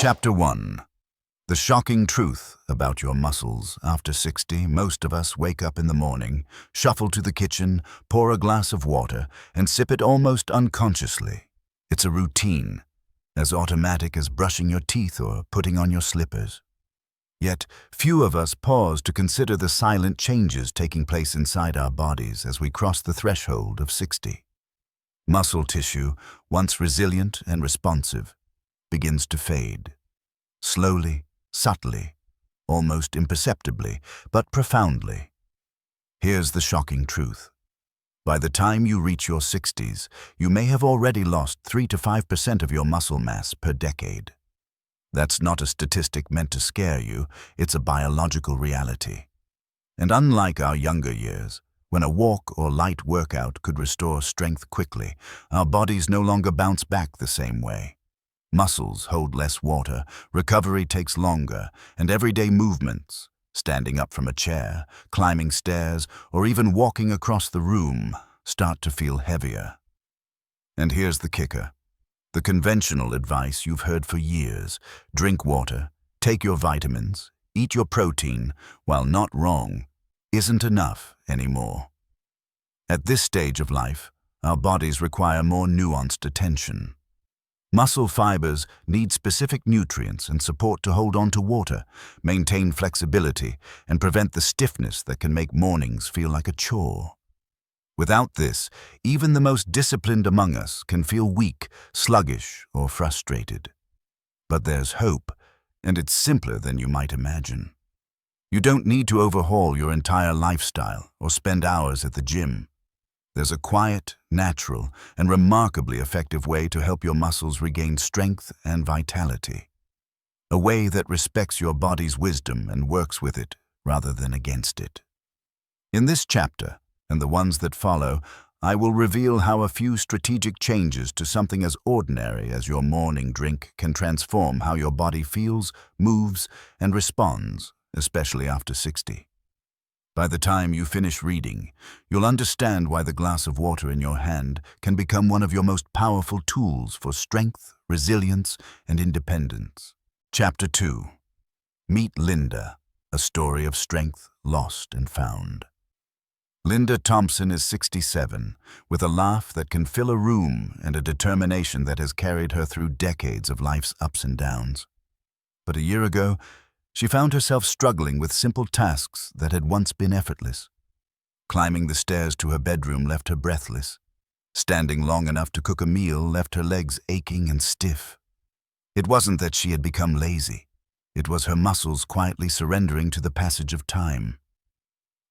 Chapter 1. The shocking truth about your muscles. After 60, most of us wake up in the morning, shuffle to the kitchen, pour a glass of water, and sip it almost unconsciously. It's a routine, as automatic as brushing your teeth or putting on your slippers. Yet, few of us pause to consider the silent changes taking place inside our bodies as we cross the threshold of 60. Muscle tissue, once resilient and responsive, begins to fade. Slowly, subtly, almost imperceptibly, but profoundly. Here's the shocking truth. By the time you reach your 60s, you may have already lost 3 to 5% of your muscle mass per decade. That's not a statistic meant to scare you, it's a biological reality. And unlike our younger years, when a walk or light workout could restore strength quickly, our bodies no longer bounce back the same way. Muscles hold less water, recovery takes longer, and everyday movements, standing up from a chair, climbing stairs, or even walking across the room, start to feel heavier. And here's the kicker. The conventional advice you've heard for years, drink water, take your vitamins, eat your protein, while not wrong, isn't enough anymore. At this stage of life, our bodies require more nuanced attention. Muscle fibers need specific nutrients and support to hold on to water, maintain flexibility, and prevent the stiffness that can make mornings feel like a chore. Without this, even the most disciplined among us can feel weak, sluggish, or frustrated. But there's hope, and it's simpler than you might imagine. You don't need to overhaul your entire lifestyle or spend hours at the gym. There's a quiet, natural, and remarkably effective way to help your muscles regain strength and vitality. A way that respects your body's wisdom and works with it rather than against it. In this chapter, and the ones that follow, I will reveal how a few strategic changes to something as ordinary as your morning drink can transform how your body feels, moves, and responds, especially after 60. By the time you finish reading, you'll understand why the glass of water in your hand can become one of your most powerful tools for strength, resilience, and independence. Chapter 2. Meet Linda, a story of strength lost and found. Linda Thompson is 67, with a laugh that can fill a room and a determination that has carried her through decades of life's ups and downs. But a year ago, she found herself struggling with simple tasks that had once been effortless. Climbing the stairs to her bedroom left her breathless. Standing long enough to cook a meal left her legs aching and stiff. It wasn't that she had become lazy. It was her muscles quietly surrendering to the passage of time.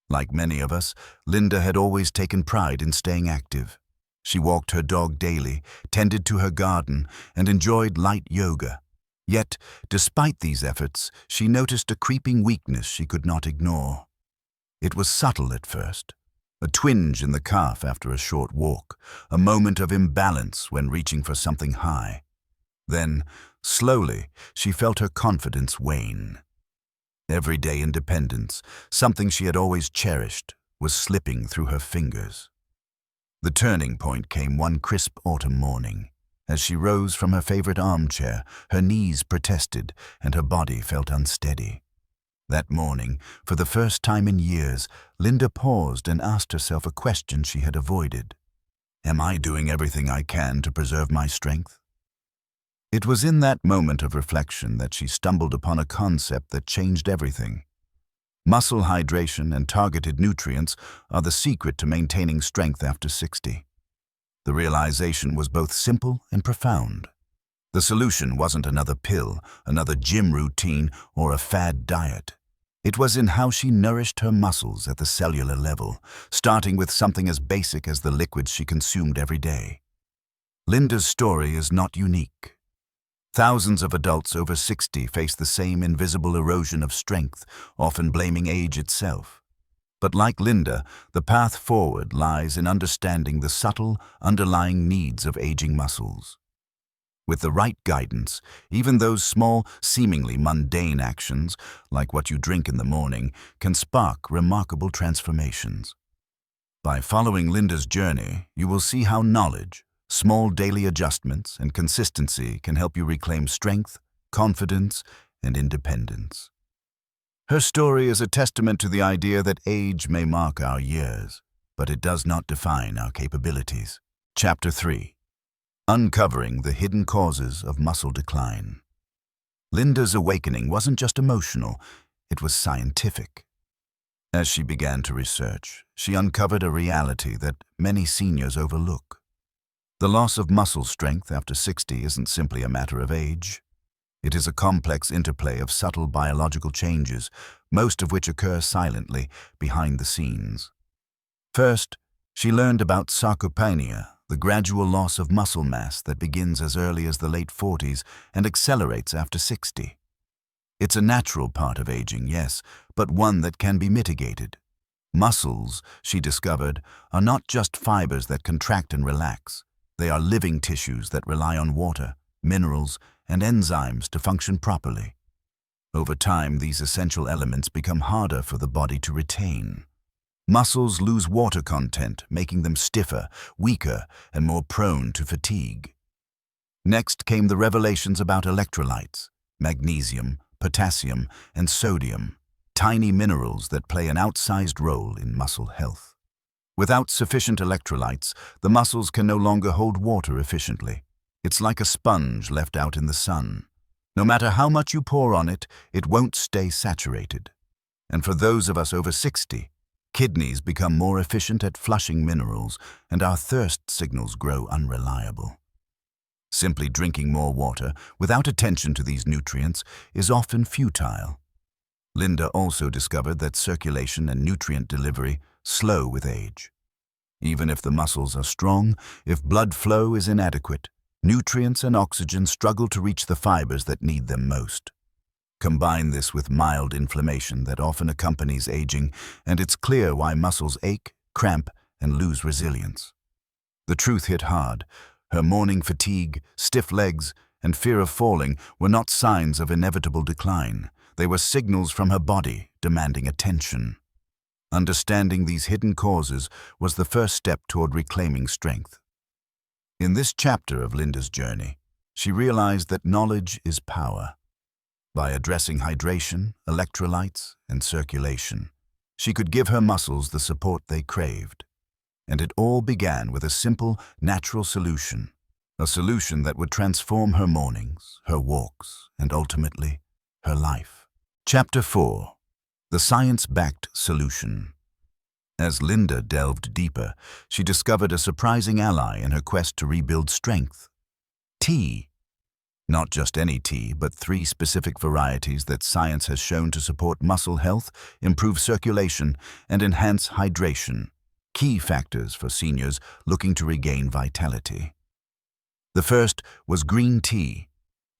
Like many of us, Linda had always taken pride in staying active. She walked her dog daily, tended to her garden, and enjoyed light yoga. Yet, despite these efforts, she noticed a creeping weakness she could not ignore. It was subtle at first. A twinge in the calf after a short walk, a moment of imbalance when reaching for something high. Then, slowly, she felt her confidence wane. Everyday independence, something she had always cherished, was slipping through her fingers. The turning point came one crisp autumn morning. As she rose from her favorite armchair, her knees protested and her body felt unsteady. That morning, for the first time in years, Linda paused and asked herself a question she had avoided. Am I doing everything I can to preserve my strength? It was in that moment of reflection that she stumbled upon a concept that changed everything. Muscle hydration and targeted nutrients are the secret to maintaining strength after 60. The realization was both simple and profound. The solution wasn't another pill, another gym routine, or a fad diet. It was in how she nourished her muscles at the cellular level, starting with something as basic as the liquids she consumed every day. Linda's story is not unique. Thousands of adults over 60 face the same invisible erosion of strength, often blaming age itself. But like Linda, the path forward lies in understanding the subtle, underlying needs of aging muscles. With the right guidance, even those small, seemingly mundane actions, like what you drink in the morning, can spark remarkable transformations. By following Linda's journey, you will see how knowledge, small daily adjustments, and consistency can help you reclaim strength, confidence, and independence. Her story is a testament to the idea that age may mark our years, but it does not define our capabilities. Chapter 3. Uncovering the hidden causes of muscle decline. Linda's awakening wasn't just emotional, it was scientific. As she began to research, she uncovered a reality that many seniors overlook. The loss of muscle strength after 60 isn't simply a matter of age. It is a complex interplay of subtle biological changes, most of which occur silently behind the scenes. First, she learned about sarcopenia, the gradual loss of muscle mass that begins as early as the late 40s and accelerates after 60. It's a natural part of aging, yes, but one that can be mitigated. Muscles, she discovered, are not just fibers that contract and relax. They are living tissues that rely on water, minerals, and enzymes to function properly. Over time, these essential elements become harder for the body to retain. Muscles lose water content, making them stiffer, weaker, and more prone to fatigue. Next came the revelations about electrolytes, magnesium, potassium, and sodium, tiny minerals that play an outsized role in muscle health. Without sufficient electrolytes, the muscles can no longer hold water efficiently. It's like a sponge left out in the sun. No matter how much you pour on it, it won't stay saturated. And for those of us over 60, kidneys become more efficient at flushing minerals, and our thirst signals grow unreliable. Simply drinking more water without attention to these nutrients is often futile. Linda also discovered that circulation and nutrient delivery slow with age. Even if the muscles are strong, if blood flow is inadequate, nutrients and oxygen struggle to reach the fibers that need them most. Combine this with mild inflammation that often accompanies aging, and it's clear why muscles ache, cramp, and lose resilience. The truth hit hard. Her morning fatigue, stiff legs, and fear of falling were not signs of inevitable decline. They were signals from her body demanding attention. Understanding these hidden causes was the first step toward reclaiming strength. In this chapter of Linda's journey, she realized that knowledge is power. By addressing hydration, electrolytes, and circulation, she could give her muscles the support they craved. And it all began with a simple, natural solution, a solution that would transform her mornings, her walks, and ultimately, her life. Chapter 4. The Science-Backed Solution. As Linda delved deeper, she discovered a surprising ally in her quest to rebuild strength: tea. Not just any tea, but 3 specific varieties that science has shown to support muscle health, improve circulation, and enhance hydration. Key factors for seniors looking to regain vitality. The first was green tea,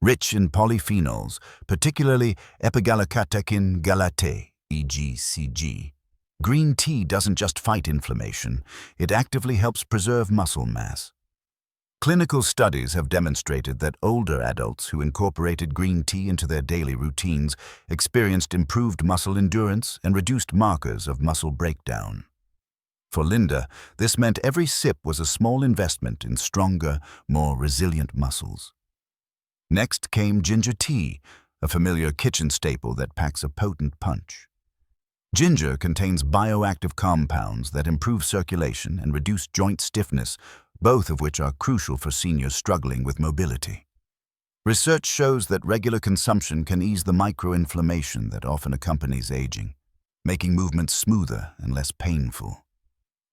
rich in polyphenols, particularly epigallocatechin galate, EGCG. Green tea doesn't just fight inflammation, it actively helps preserve muscle mass. Clinical studies have demonstrated that older adults who incorporated green tea into their daily routines experienced improved muscle endurance and reduced markers of muscle breakdown. For Linda, this meant every sip was a small investment in stronger, more resilient muscles. Next came ginger tea, a familiar kitchen staple that packs a potent punch. Ginger contains bioactive compounds that improve circulation and reduce joint stiffness, both of which are crucial for seniors struggling with mobility. Research shows that regular consumption can ease the microinflammation that often accompanies aging, making movements smoother and less painful.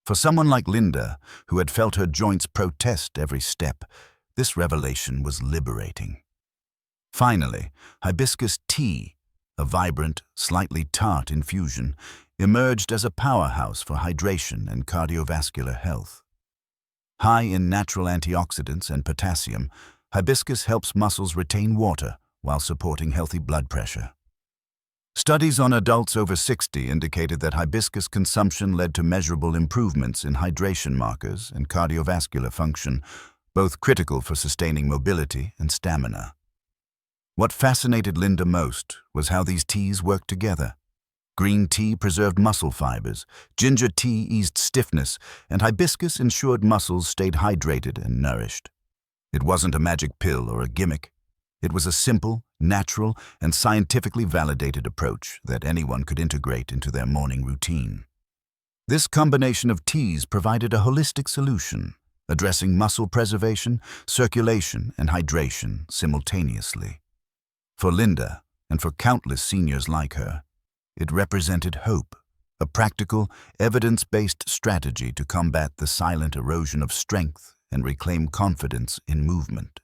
For someone like Linda, who had felt her joints protest every step, this revelation was liberating. Finally, hibiscus tea, a vibrant, slightly tart infusion, emerged as a powerhouse for hydration and cardiovascular health. High in natural antioxidants and potassium, hibiscus helps muscles retain water while supporting healthy blood pressure. Studies on adults over 60 indicated that hibiscus consumption led to measurable improvements in hydration markers and cardiovascular function, both critical for sustaining mobility and stamina. What fascinated Linda most was how these teas worked together. Green tea preserved muscle fibers, ginger tea eased stiffness, and hibiscus ensured muscles stayed hydrated and nourished. It wasn't a magic pill or a gimmick. It was a simple natural, and scientifically validated approach that anyone could integrate into their morning routine. This combination of teas provided a holistic solution, addressing muscle preservation, circulation, and hydration simultaneously. For Linda, and for countless seniors like her, it represented hope, a practical, evidence-based strategy to combat the silent erosion of strength and reclaim confidence in movement.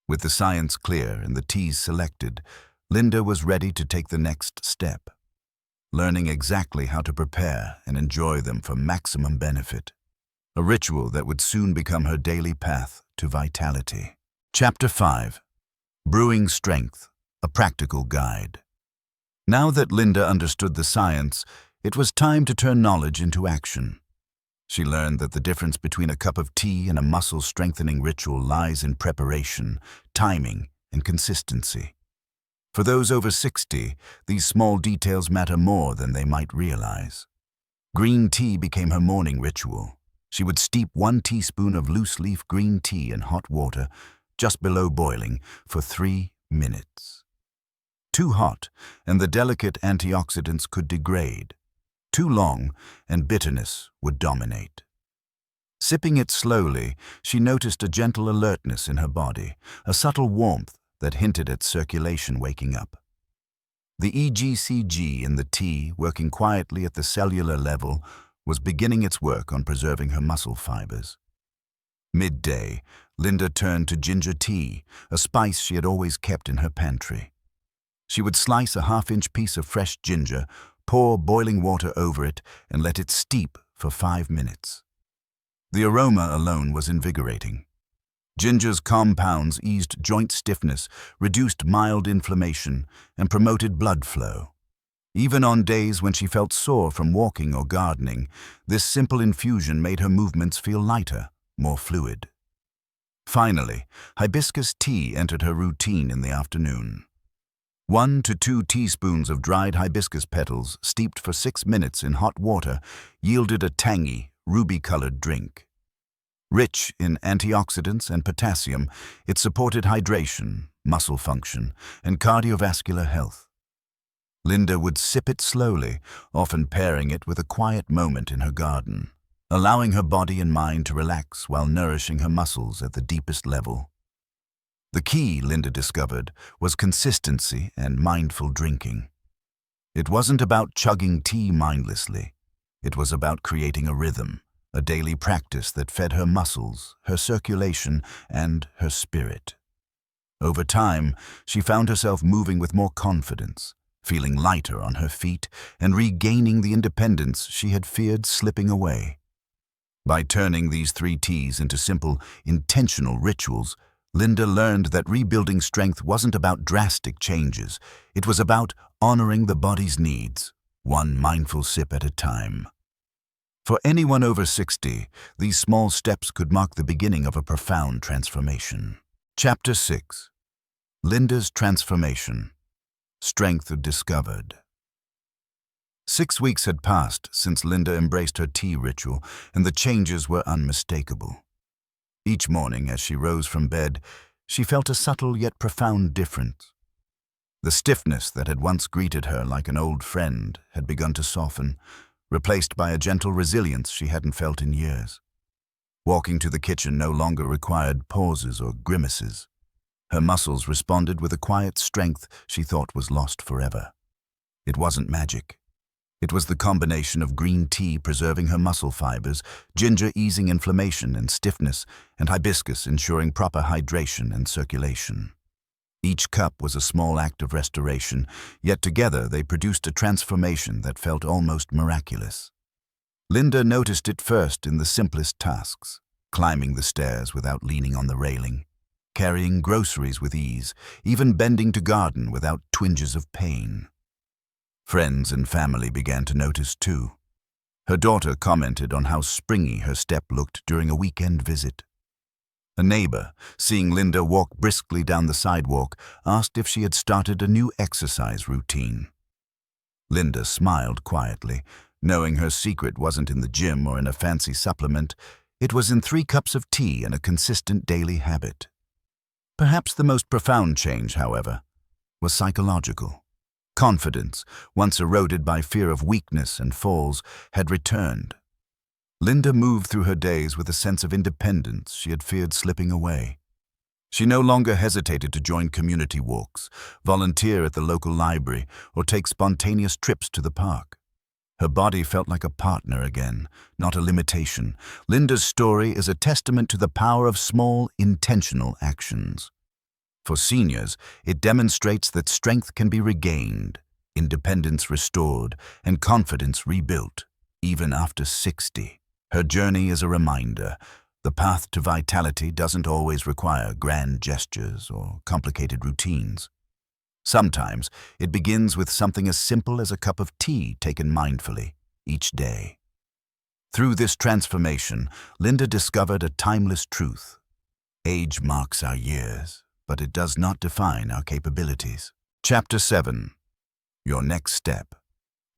With the science clear and the teas selected, Linda was ready to take the next step, learning exactly how to prepare and enjoy them for maximum benefit, a ritual that would soon become her daily path to vitality. Chapter 5. Brewing Strength, a Practical Guide. Now that Linda understood the science, it was time to turn knowledge into action. She learned that the difference between a cup of tea and a muscle-strengthening ritual lies in preparation, timing, and consistency. For those over 60, these small details matter more than they might realize. Green tea became her morning ritual. She would steep 1 teaspoon of loose-leaf green tea in hot water, just below boiling, for 3 minutes. Too hot, and the delicate antioxidants could degrade. Too long, and bitterness would dominate. Sipping it slowly, she noticed a gentle alertness in her body, a subtle warmth that hinted at circulation waking up. The EGCG in the tea, working quietly at the cellular level, was beginning its work on preserving her muscle fibers. Midday, Linda turned to ginger tea, a spice she had always kept in her pantry. She would slice a half-inch piece of fresh ginger, pour boiling water over it, and let it steep for 5 minutes. The aroma alone was invigorating. Ginger's compounds eased joint stiffness, reduced mild inflammation, and promoted blood flow. Even on days when she felt sore from walking or gardening, this simple infusion made her movements feel lighter, more fluid. Finally, hibiscus tea entered her routine in the afternoon. 1 to 2 teaspoons of dried hibiscus petals steeped for 6 minutes in hot water yielded a tangy, ruby-colored drink. Rich in antioxidants and potassium, it supported hydration, muscle function, and cardiovascular health. Linda would sip it slowly, often pairing it with a quiet moment in her garden, allowing her body and mind to relax while nourishing her muscles at the deepest level. The key, Linda discovered, was consistency and mindful drinking. It wasn't about chugging tea mindlessly. It was about creating a rhythm, a daily practice that fed her muscles, her circulation, and her spirit. Over time, she found herself moving with more confidence, feeling lighter on her feet, and regaining the independence she had feared slipping away. By turning these 3 teas into simple, intentional rituals, Linda learned that rebuilding strength wasn't about drastic changes. It was about honoring the body's needs, one mindful sip at a time. For anyone over 60, these small steps could mark the beginning of a profound transformation. Chapter 6. Linda's Transformation. Strength Discovered. 6 weeks had passed since Linda embraced her tea ritual, and the changes were unmistakable. Each morning, as she rose from bed, she felt a subtle yet profound difference. The stiffness that had once greeted her like an old friend had begun to soften, replaced by a gentle resilience she hadn't felt in years. Walking to the kitchen no longer required pauses or grimaces. Her muscles responded with a quiet strength she thought was lost forever. It wasn't magic. It was the combination of green tea preserving her muscle fibers, ginger easing inflammation and stiffness, and hibiscus ensuring proper hydration and circulation. Each cup was a small act of restoration, yet together they produced a transformation that felt almost miraculous. Linda noticed it first in the simplest tasks: climbing the stairs without leaning on the railing, carrying groceries with ease, even bending to garden without twinges of pain. Friends and family began to notice too. Her daughter commented on how springy her step looked during a weekend visit. A neighbor, seeing Linda walk briskly down the sidewalk, asked if she had started a new exercise routine. Linda smiled quietly, knowing her secret wasn't in the gym or in a fancy supplement. It was in 3 cups of tea and a consistent daily habit. Perhaps the most profound change, however, was psychological. Confidence, once eroded by fear of weakness and falls, had returned. Linda moved through her days with a sense of independence she had feared slipping away. She no longer hesitated to join community walks, volunteer at the local library, or take spontaneous trips to the park. Her body felt like a partner again, not a limitation. Linda's story is a testament to the power of small, intentional actions. For seniors, it demonstrates that strength can be regained, independence restored, and confidence rebuilt, even after 60. Her journey is a reminder. The path to vitality doesn't always require grand gestures or complicated routines. Sometimes it begins with something as simple as a cup of tea taken mindfully each day. Through this transformation, Linda discovered a timeless truth. Age marks our years, but it does not define our capabilities. Chapter 7. Your next step.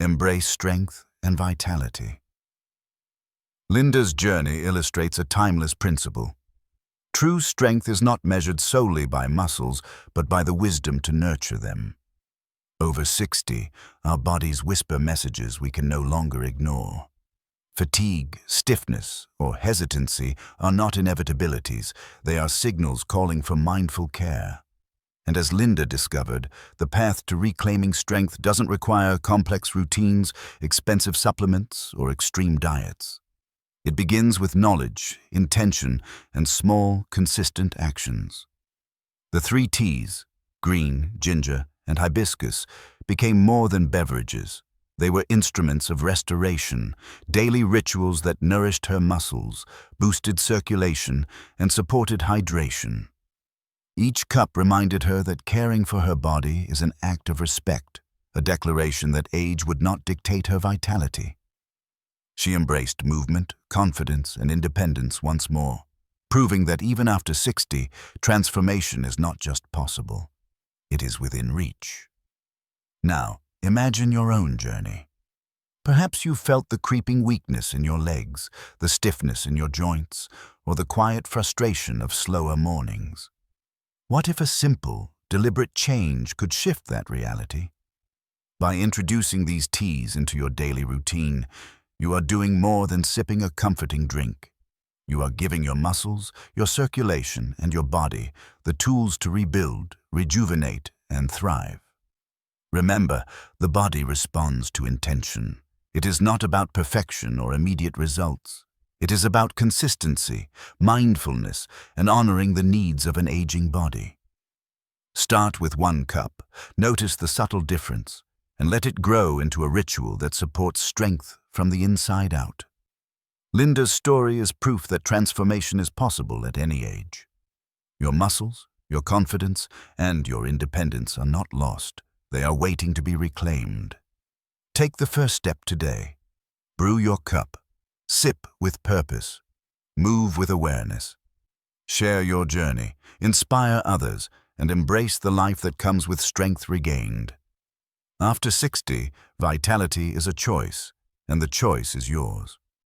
Embrace strength and vitality. Linda's journey illustrates a timeless principle. True strength is not measured solely by muscles, but by the wisdom to nurture them. Over 60, our bodies whisper messages we can no longer ignore. Fatigue, stiffness, or hesitancy are not inevitabilities. They are signals calling for mindful care. And as Linda discovered, the path to reclaiming strength doesn't require complex routines, expensive supplements, or extreme diets. It begins with knowledge, intention, and small, consistent actions. The 3 T's, green, ginger, and hibiscus, became more than beverages. They were instruments of restoration, daily rituals that nourished her muscles, boosted circulation, and supported hydration. Each cup reminded her that caring for her body is an act of respect, a declaration that age would not dictate her vitality. She embraced movement, confidence, and independence once more, proving that even after 60, transformation is not just possible, it is within reach. Now, imagine your own journey. Perhaps you felt the creeping weakness in your legs, the stiffness in your joints, or the quiet frustration of slower mornings. What if a simple, deliberate change could shift that reality? By introducing these teas into your daily routine, you are doing more than sipping a comforting drink. You are giving your muscles, your circulation, and your body the tools to rebuild, rejuvenate, and thrive. Remember, the body responds to intention. It is not about perfection or immediate results. It is about consistency, mindfulness, and honoring the needs of an aging body. Start with 1 cup, notice the subtle difference, and let it grow into a ritual that supports strength from the inside out. Linda's story is proof that transformation is possible at any age. Your muscles, your confidence, and your independence are not lost. They are waiting to be reclaimed. Take the first step today. Brew your cup. Sip with purpose. Move with awareness. Share your journey, inspire others, and embrace the life that comes with strength regained. After 60, vitality is a choice, and the choice is yours.